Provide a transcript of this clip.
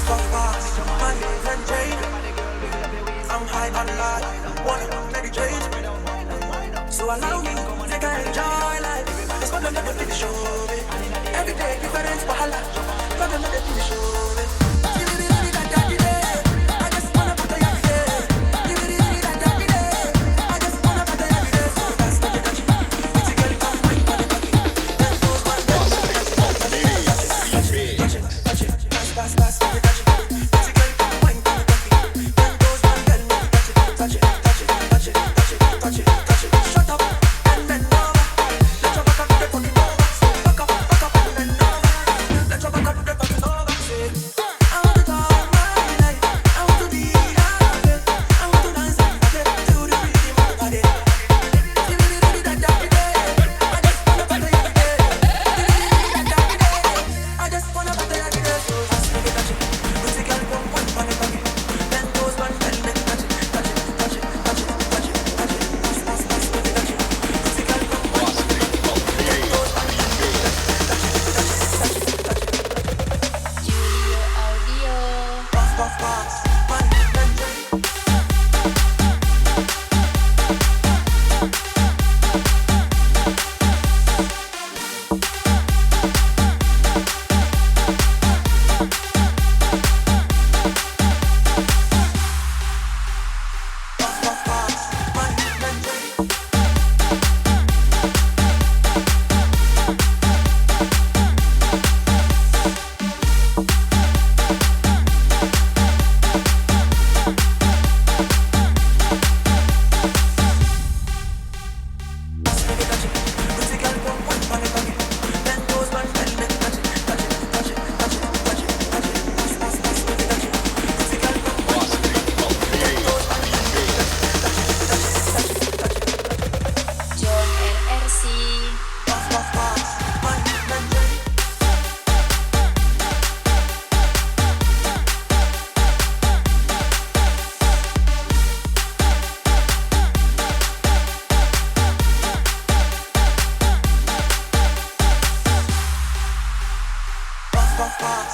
Puff pass, money and change. I'm high on life, wanna meditate. So allow me, take I enjoy life. That's what I'm never really show me. Every day different wahala, but I'm never really show me. I just wanna put the every day. I just wanna put the every day. So that's not the touch. It's a girl come wine for the cocky. Then goes one touch it, pass, pass, let me touch it. It's a girl come wine for the cocky. Then goes one girl, let me touch it, touch it, touch it, touch it, touch it, touch it, touch it. Shut up and bend over. Let your back up, get fucking over. Back up and bend over. Let your back up, get fucking over. Say, I want to talk my life. I want to be happy. I want to dance and party to the rhythm of the body. I just wanna party every day. So fast, make it touch it. Pretty girl, come wine for the cocky. Then goes one girl, make it touch it, touch it, touch it, touch it, touch it, touch it. Pass, pass, pass, make it touch it. Pretty girl, come wine for the cocky. Then goes one girl, make it touch it, touch it, touch it, touch it, touch it. Julio Audio. Puff, puff, pass, money and change. Puff, puff, pass, money and change. Make it touch it. Pretty girl, come wine for the cocky. Then goes one girl, make it touch it, touch it, touch it, touch it, touch it, touch it. Pass, pass, pass, make it touch it. Pretty girl, come wine for the cocky. Then goes one girl, make it touch it, touch it, touch it, touch it, touch it. John RRC. Puff, puff, pass, money and change. Puff, puff, pass,